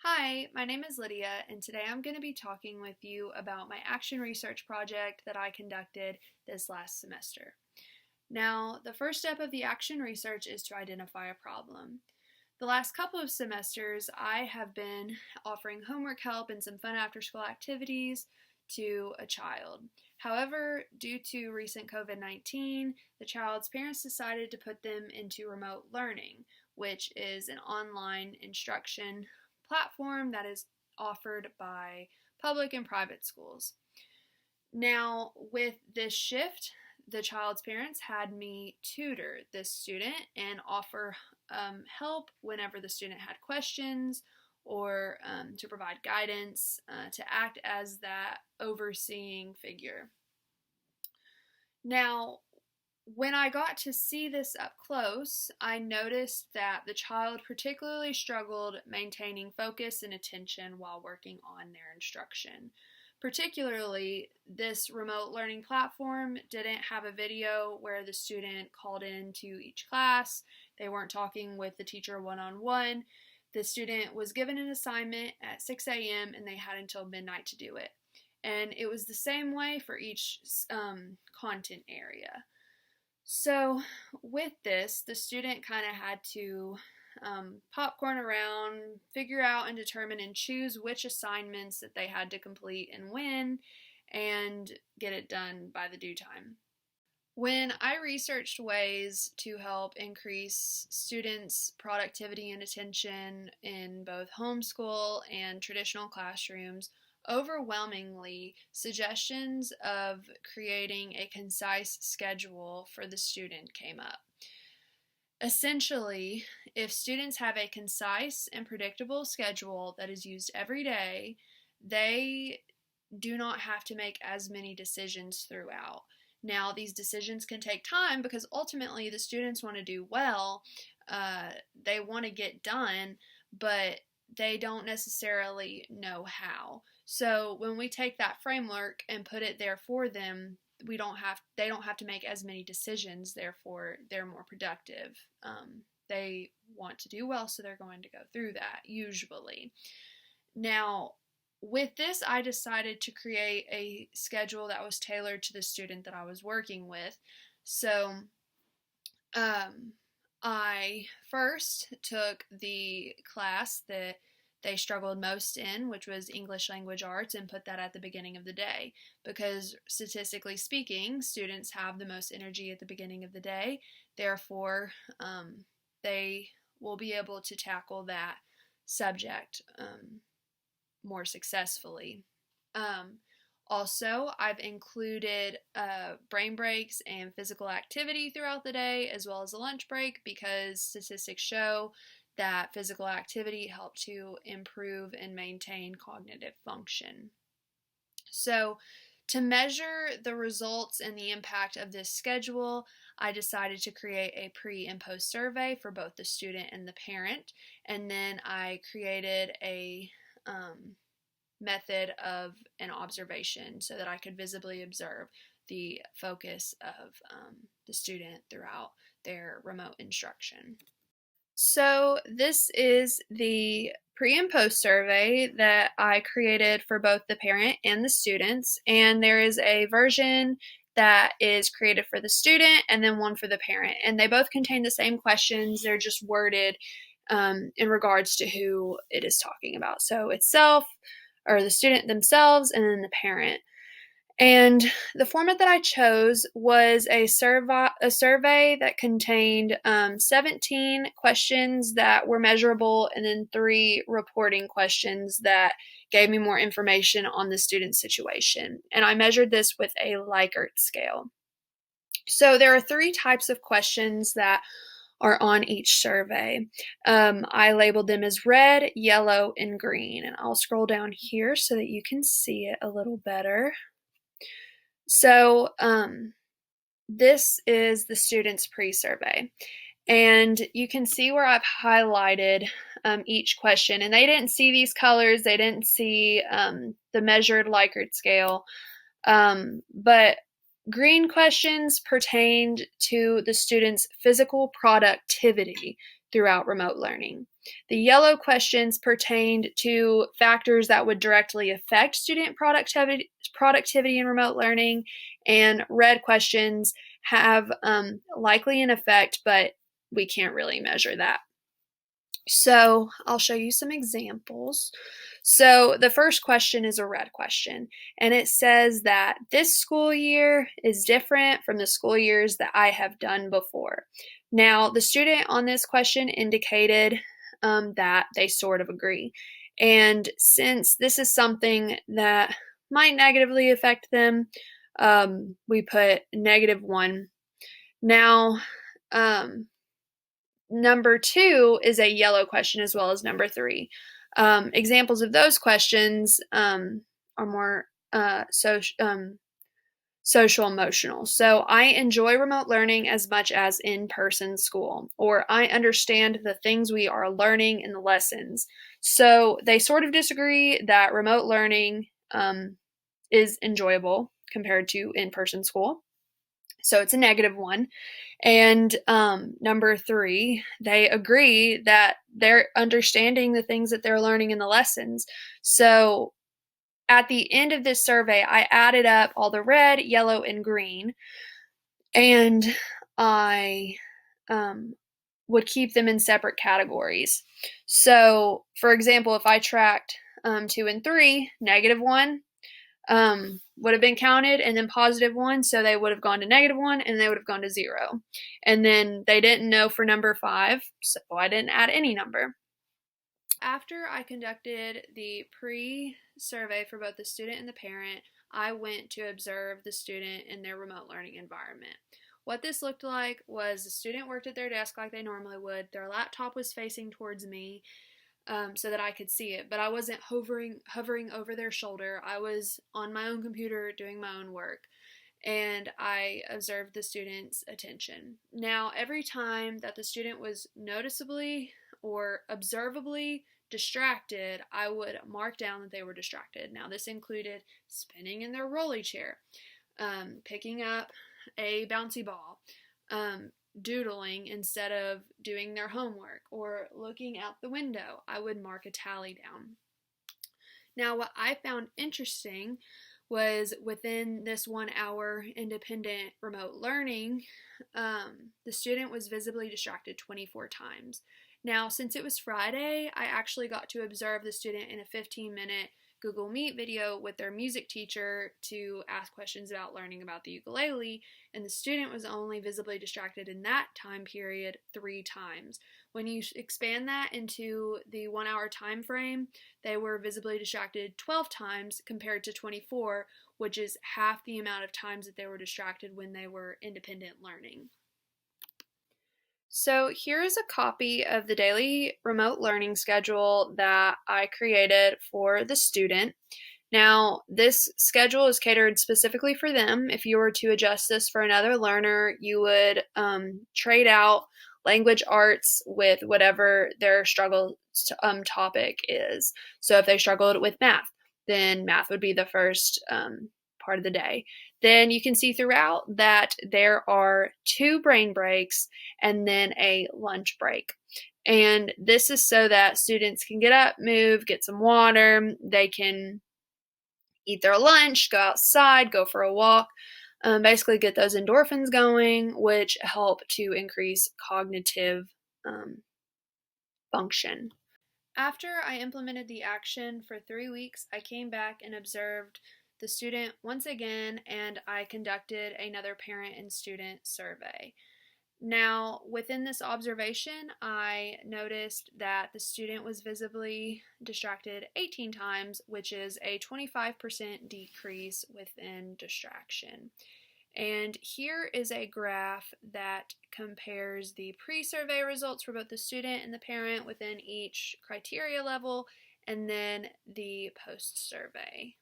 Hi, my name is Lydia, and today I'm going to be talking with you about my action research project that I conducted this last semester. Now, the first step of the action research is to identify a problem. The last couple of semesters, I have been offering homework help and some fun after school activities to a child. However, due to recent COVID-19, the child's parents decided to put them into remote learning, which is an online instruction platform that is offered by public and private schools. Now, with this shift, the child's parents had me tutor this student and offer help whenever the student had questions or to provide guidance to act as that overseeing figure. Now, when I got to see this up close, I noticed that the child particularly struggled maintaining focus and attention while working on their instruction. Particularly, this remote learning platform didn't have a video where the student called into each class. They weren't talking with the teacher one-on-one. The student was given an assignment at 6 a.m. and they had until midnight to do it. And it was the same way for each content area. So with this, the student kind of had to popcorn around, figure out and determine and choose which assignments that they had to complete and when, and get it done by the due time. When I researched ways to help increase students' productivity and attention in both homeschool and traditional classrooms, overwhelmingly, suggestions of creating a concise schedule for the student came up. Essentially, if students have a concise and predictable schedule that is used every day, they do not have to make as many decisions throughout. Now, these decisions can take time because ultimately the students want to do well, they want to get done, but they don't necessarily know how. So when we take that framework and put it there for them, they don't have to make as many decisions, therefore they're more productive. They want to do well, so they're going to go through that usually. Now, with this, I decided to create a schedule that was tailored to the student that I was working with. So I first took the class that they struggled most in, which was English Language Arts, and put that at the beginning of the day because statistically speaking, students have the most energy at the beginning of the day. Therefore, they will be able to tackle that subject more successfully. Also, I've included brain breaks and physical activity throughout the day, as well as a lunch break, because statistics show that physical activity helps to improve and maintain cognitive function. So, to measure the results and the impact of this schedule, I decided to create a pre and post survey for both the student and the parent, and then I created a method of an observation so that I could visibly observe the focus of the student throughout their remote instruction. So this is the pre and post survey that I created for both the parent and the students, and there is a version that is created for the student and then one for the parent, and they both contain the same questions. They're just worded in regards to who it is talking about. So itself, or the student themselves, and then the parent. And the format that I chose was a survey that contained 17 questions that were measurable, and then 3 reporting questions that gave me more information on the student's situation. And I measured this with a Likert scale. So there are 3 types of questions that are on each survey. I labeled them as red, yellow, and green. And I'll scroll down here so that you can see it a little better. So this is the student's pre-survey. And you can see where I've highlighted each question. And they didn't see these colors. They didn't see the measured Likert scale. But green questions pertained to the student's physical productivity throughout remote learning. The yellow questions pertained to factors that would directly affect student productivity in remote learning, and red questions have likely an effect, but we can't really measure that. So I'll show you some examples. So the first question is a red question, and it says that this school year is different from the school years that I have done before. Now, the student on this question indicated that they sort of agree. And since this is something that might negatively affect them, we put -1. Now, number 2 is a yellow question as well as number 3. Examples of those questions are more social emotional. So I enjoy remote learning as much as in-person school, or I understand the things we are learning in the lessons. So they sort of disagree that remote learning is enjoyable compared to in-person school. So it's a -1. And number 3, they agree that they're understanding the things that they're learning in the lessons. So at the end of this survey, I added up all the red, yellow, and green, and I would keep them in separate categories. So, for example, if I tracked 2 and 3, -1 would have been counted, and then +1, so they would have gone to -1, and they would have gone to 0. And then they didn't know for number 5, so I didn't add any number. After I conducted the pre-survey for both the student and the parent, I went to observe the student in their remote learning environment. What this looked like was the student worked at their desk like they normally would. Their laptop was facing towards me, so that I could see it, but I wasn't hovering over their shoulder. I was on my own computer doing my own work, and I observed the student's attention. Now, every time that the student was noticeably or observably distracted, I would mark down that they were distracted. Now, this included spinning in their rolly chair, picking up a bouncy ball, doodling instead of doing their homework, or looking out the window. I would mark a tally down. Now, what I found interesting was within this 1 hour independent remote learning, the student was visibly distracted 24 times. Now, since it was Friday, I actually got to observe the student in a 15-minute Google Meet video with their music teacher to ask questions about learning about the ukulele, and the student was only visibly distracted in that time period 3 times. When you expand that into the 1 hour time frame, they were visibly distracted 12 times compared to 24, which is half the amount of times that they were distracted when they were independent learning. So here is a copy of the daily remote learning schedule that I created for the student. Now, this schedule is catered specifically for them. If you were to adjust this for another learner, you would trade out language arts with whatever their struggle topic is. So if they struggled with math, then math would be the first part of the day. Then you can see throughout that there are 2 brain breaks and then a lunch break. And this is so that students can get up, move, get some water, they can eat their lunch, go outside, go for a walk, basically get those endorphins going, which help to increase cognitive function. After I implemented the action for 3 weeks, I came back and observed the student once again, and I conducted another parent and student survey. Now, within this observation, I noticed that the student was visibly distracted 18 times, which is a 25% decrease within distraction. And here is a graph that compares the pre-survey results for both the student and the parent within each criteria level, and then the post-survey.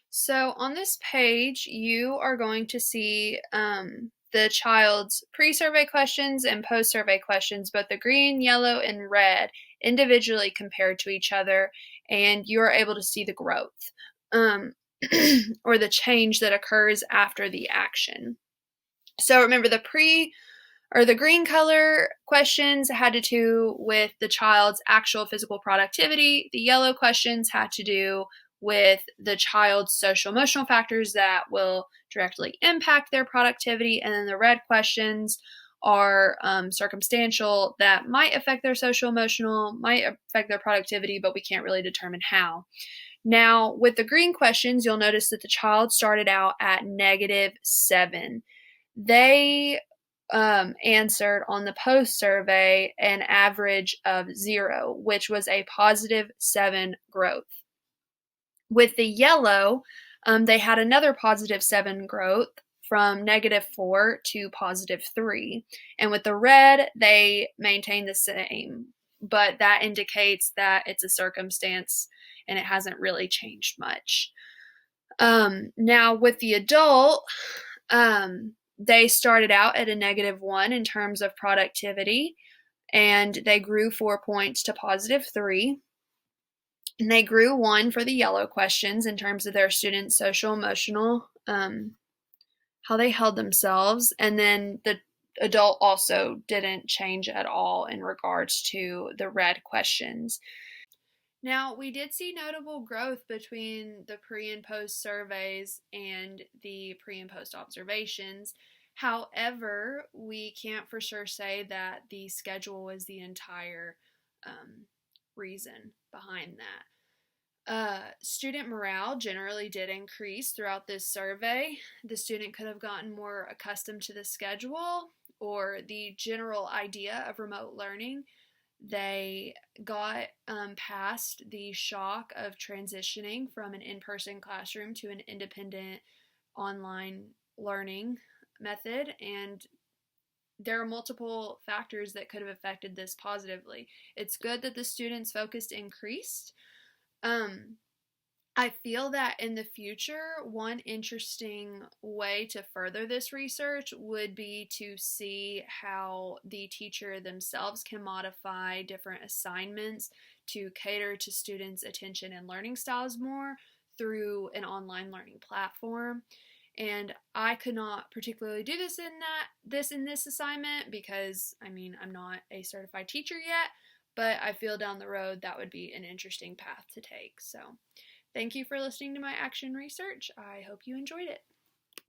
So on this page, you are going to see the child's pre-survey questions and post-survey questions, both the green, yellow, and red, individually compared to each other, and you are able to see the growth or the change that occurs after the action. So remember, the or the green color questions had to do with the child's actual physical productivity. The yellow questions had to do with the child's social emotional factors that will directly impact their productivity. And then the red questions are circumstantial that might affect their social emotional, might affect their productivity, but we can't really determine how. Now, with the green questions, you'll notice that the child started out at -7. They answered on the post survey an average of 0, which was a +7 growth. With the yellow, they had another +7 growth from -4 to +3. And with the red, they maintained the same, but that indicates that it's a circumstance and it hasn't really changed much. Now, with the adult, they started out at a -1 in terms of productivity, and they grew 4 points to +3. And they grew 1 for the yellow questions in terms of their students' social emotional, how they held themselves. And then the adult also didn't change at all in regards to the red questions. Now, we did see notable growth between the pre and post surveys and the pre and post observations. However, we can't for sure say that the schedule was the entire reason behind that. Student morale generally did increase throughout this survey. The student could have gotten more accustomed to the schedule or the general idea of remote learning. They got past the shock of transitioning from an in-person classroom to an independent online learning method, and there are multiple factors that could have affected this positively. It's good that the students' focus increased. I feel that in the future, one interesting way to further this research would be to see how the teacher themselves can modify different assignments to cater to students' attention and learning styles more through an online learning platform. And I could not particularly do this in this assignment because I'm not a certified teacher yet, but I feel down the road that would be an interesting path to take. So thank you for listening to my action research. I hope you enjoyed it.